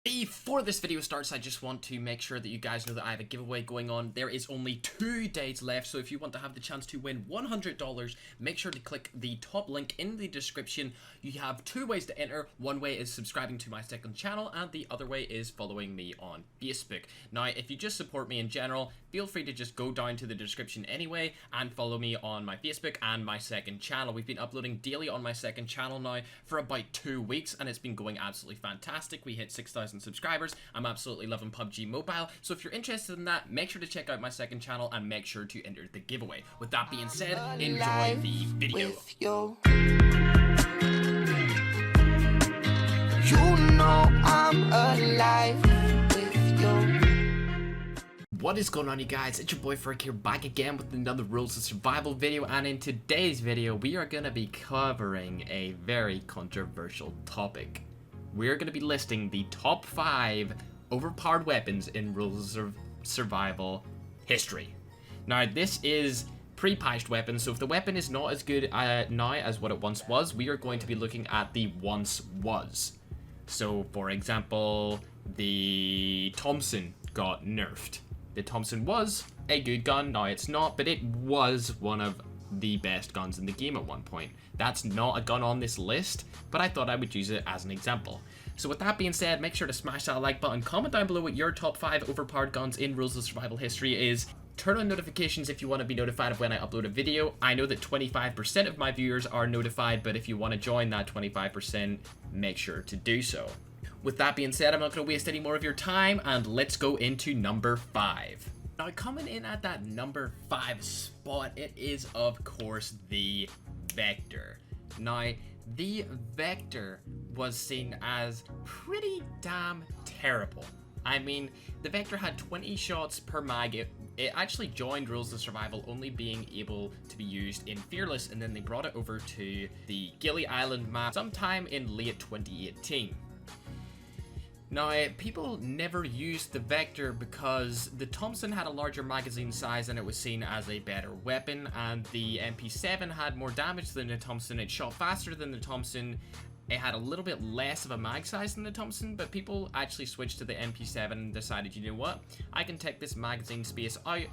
Before this video starts, I just want to make sure that you guys know that I have a giveaway going on. There is only 2 days left, so if you want to have the chance to win $100, make sure to click the top link in the description. You have 2 ways to enter. One way is subscribing to my second channel, and the other way is following me on Facebook. Now, if you just support me in general, feel free to just go down to the description anyway and follow me on my Facebook and my second channel. We've been uploading daily on my second channel now for about 2 weeks, and it's been going absolutely fantastic. We hit 6,000 subscribers. I'm absolutely loving PUBG Mobile, so if you're interested in that, make sure to check out my second channel and make sure to enter the giveaway. With that being said, enjoy the video. You know I'm alive with you. What is going on, you guys? It's your boy Ferg here, back again with another Rules of Survival video, and in today's video we are going to be covering a very controversial topic. We're going to be listing the top 5 overpowered weapons in Rules of Survival history. Now, this is pre-patched weapons, so if the weapon is not as good now as what it once was, we are going to be looking at the once was. So, for example, the Thompson got nerfed. The Thompson was a good gun, now it's not, but it was one of the best guns in the game at one point. That's not a gun on this list, but I thought I would use it as an example. So with that being said, make sure to smash that like button, comment down below what your top 5 overpowered guns in Rules of Survival history is, turn on notifications if you want to be notified of when I upload a video. I know that 25% of my viewers are notified, but if you want to join that 25%, make sure to do so. With that being said, I'm not going to waste any more of your time, and let's go into number 5. Now, coming in at that number 5 spot, it is, of course, the Vector. Now, the Vector was seen as pretty damn terrible. I mean, the Vector had 20 shots per mag. It actually joined Rules of Survival only being able to be used in Fearless, and then they brought it over to the Gilly Island map sometime in late 2018. Now, people never used the Vector because the Thompson had a larger magazine size and it was seen as a better weapon, and the MP7 had more damage than the Thompson. It shot faster than the Thompson. It had a little bit less of a mag size than the Thompson, but people actually switched to the MP7 and decided, you know what, I can take this magazine space out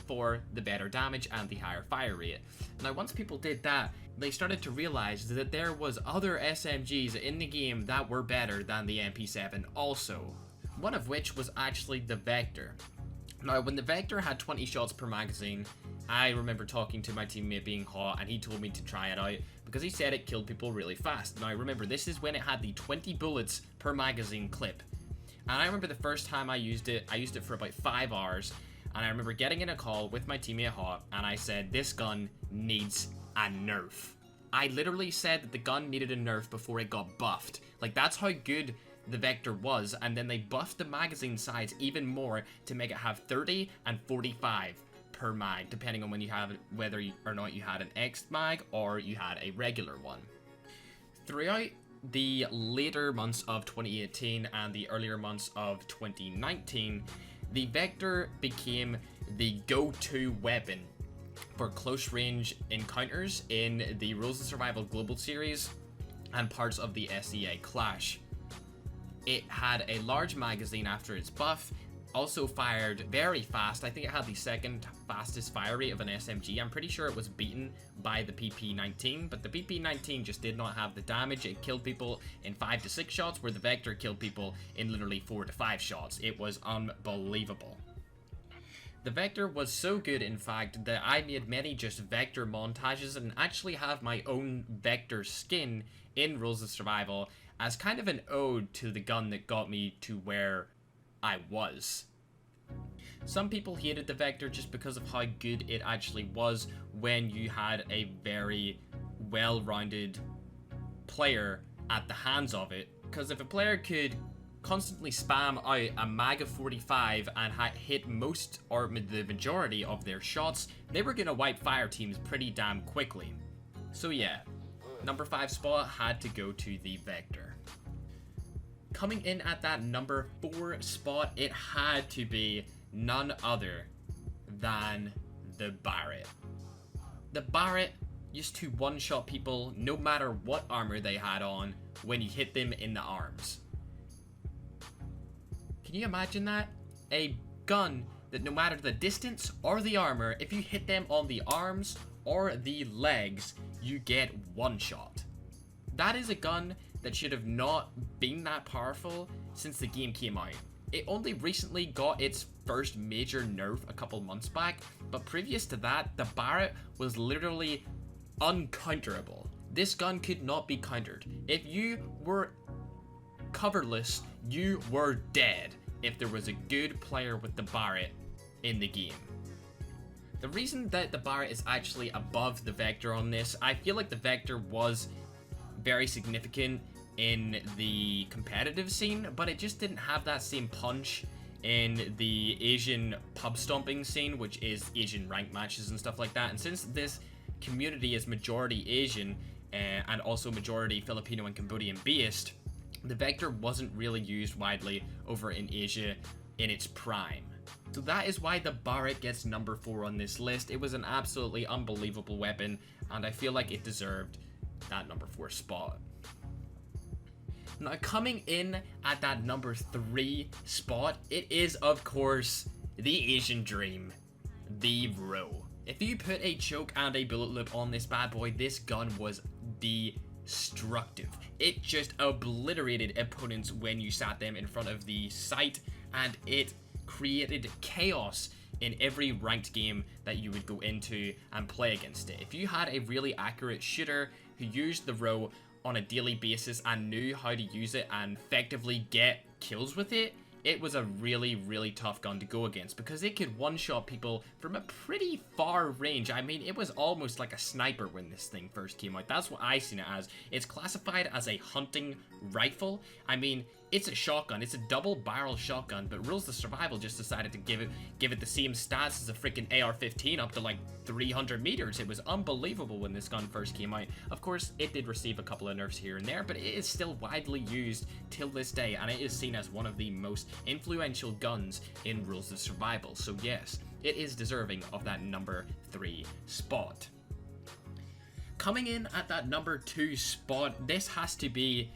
for the better damage and the higher fire rate. Now, once people did that, they started to realize that there was other SMGs in the game that were better than the MP7 also, one of which was actually the Vector. Now, when the Vector had 20 shots per magazine, I remember talking to my teammate being hot, and he told me to try it out because he said it killed people really fast. Now, remember, this is when it had the 20 bullets per magazine clip, and I remember the first time I used it for about 5 hours, and I remember getting in a call with my teammate Hot, and I said, this gun needs a nerf. I literally said that the gun needed a nerf before it got buffed. Like, that's how good the Vector was, and then they buffed the magazine size even more to make it have 30 and 45 per mag, depending on when you have it, whether or not you had an X mag or you had a regular one. Throughout the later months of 2018 and the earlier months of 2019, the Vector became the go-to weapon for close-range encounters in the Rules of Survival Global Series and parts of the SEA Clash. It had a large magazine after its buff, also fired very fast. I think it had the second fastest fire rate of an SMG. I'm pretty sure it was beaten by the PP-19, but the PP-19 just did not have the damage. It killed people in 5 to 6 shots, where the Vector killed people in literally 4 to 5 shots. It was unbelievable. The Vector was so good, in fact, that I made many just Vector montages and actually have my own Vector skin in Rules of Survival as kind of an ode to the gun that got me to where I was. Some people hated the Vector just because of how good it actually was when you had a very well-rounded player at the hands of it. Because if a player could constantly spam out a mag of 45 and hit most or the majority of their shots, they were going to wipe fire teams pretty damn quickly. So yeah, number 5 spot had to go to the Vector. Coming in at that number 4 spot, it had to be none other than the Barrett. The Barrett used to one-shot people no matter what armor they had on when you hit them in the arms. Can you imagine that? A gun that no matter the distance or the armor, if you hit them on the arms or the legs, you get one shot. That is a gun that should have not been that powerful since the game came out. It only recently got its first major nerf a couple months back, but previous to that, the Barrett was literally uncounterable. This gun could not be countered. If you were coverless, you were dead if there was a good player with the Barrett in the game. The reason that the Barrett is actually above the Vector on this, I feel like the Vector was very significant in the competitive scene, but it just didn't have that same punch in the Asian pub stomping scene, which is Asian ranked matches and stuff like that. And since this community is majority Asian and also majority Filipino and Cambodian based, the Vector wasn't really used widely over in Asia in its prime. So that is why the Barrett gets number 4 on this list. It was an absolutely unbelievable weapon, and I feel like it deserved that number 4 spot. Now, coming in at that number 3 spot, it is, of course, the Asian dream, the Ro. If you put a choke and a bullet loop on this bad boy, this gun was destructive. It just obliterated opponents when you sat them in front of the sight, and it created chaos in every ranked game that you would go into and play against it. If you had a really accurate shooter who used the Ro on a daily basis and knew how to use it and effectively get kills with it, it was a really, really tough gun to go against because it could one-shot people from a pretty far range. I mean, it was almost like a sniper when this thing first came out. That's what I seen it as. It's classified as a hunting rifle. I mean, it's a shotgun. It's a double barrel shotgun, but Rules of Survival just decided to give it the same stats as a freaking AR-15 up to like 300 meters. It was unbelievable when this gun first came out. Of course, it did receive a couple of nerfs here and there, but it is still widely used till this day, and it is seen as one of the most influential guns in Rules of Survival. So yes, it is deserving of that number 3 spot. Coming in at that number 2 spot, this has to be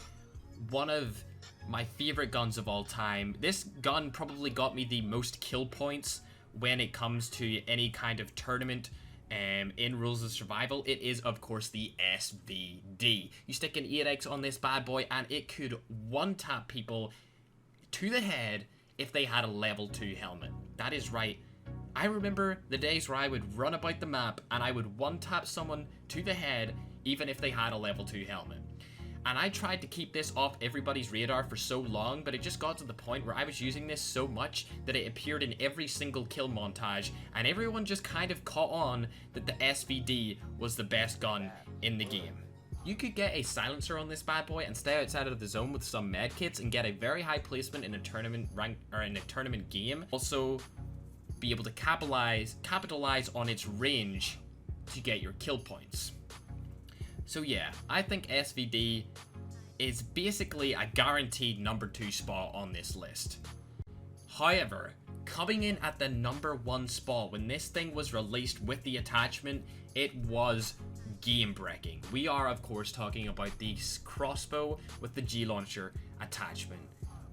one of my favorite guns of all time. This gun probably got me the most kill points when it comes to any kind of tournament in Rules of Survival. It is, of course, the SVD. You stick an 8x on this bad boy and it could one-tap people to the head if they had a level 2 helmet. That is right. I remember the days where I would run about the map and I would one-tap someone to the head even if they had a level 2 helmet. And I tried to keep this off everybody's radar for so long, but it just got to the point where I was using this so much that it appeared in every single kill montage, and everyone just kind of caught on that the SVD was the best gun in the game. You could get a silencer on this bad boy and stay outside of the zone with some medkits and get a very high placement in a tournament rank or in a tournament game. Also, be able to capitalize on its range to get your kill points. So yeah, I think SVD is basically a guaranteed number 2 spot on this list. However, coming in at the number 1 spot, when this thing was released with the attachment, it was game breaking. We are, of course, talking about the crossbow with the G-Launcher attachment.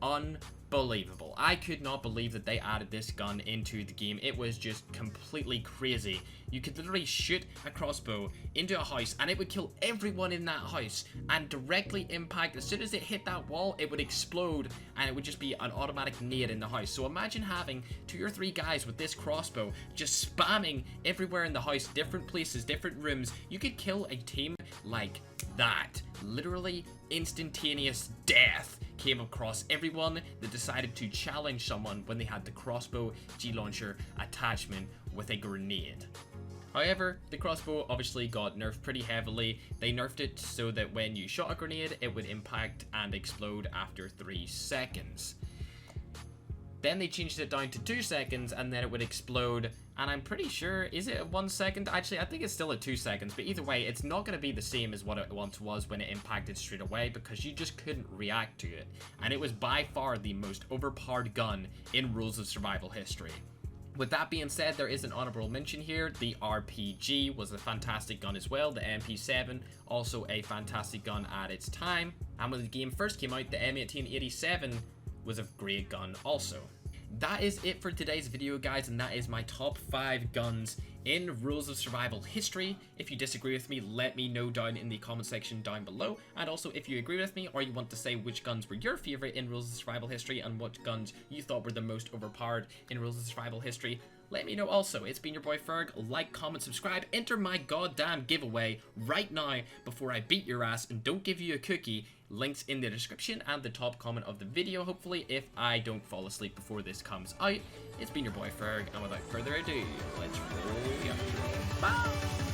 Unbelievable. I could not believe that they added this gun into the game. It was just completely crazy. You could literally shoot a crossbow into a house and it would kill everyone in that house and directly impact. As soon as it hit that wall, it would explode and it would just be an automatic nade in the house. So imagine having 2 or 3 guys with this crossbow just spamming everywhere in the house, different places, different rooms. You could kill a team like that. Literally instantaneous death came across everyone that decided to challenge someone when they had the crossbow G-Launcher attachment with a grenade. However, the crossbow obviously got nerfed pretty heavily. They nerfed it so that when you shot a grenade, it would impact and explode after 3 seconds. Then they changed it down to 2 seconds and then it would explode. And I'm pretty sure, is it at 1 second? Actually, I think it's still at 2 seconds. But either way, it's not going to be the same as what it once was when it impacted straight away because you just couldn't react to it. And it was by far the most overpowered gun in Rules of Survival history. With that being said, there is an honorable mention here. The RPG was a fantastic gun as well. The MP7, also a fantastic gun at its time. And when the game first came out, the M1887 was a great gun also. That is it for today's video, guys, and that is my top 5 guns in Rules of Survival history. If you disagree with me, let me know down in the comment section down below, and also if you agree with me or you want to say which guns were your favorite in Rules of Survival history and what guns you thought were the most overpowered in Rules of Survival history, let me know also. It's been your boy Ferg. Like, comment, subscribe, enter my goddamn giveaway right now before I beat your ass and don't give you a cookie. Links in the description and the top comment of the video, hopefully, if I don't fall asleep before this comes out. It's been your boy Ferg, and without further ado, let's roll the outro. Bye!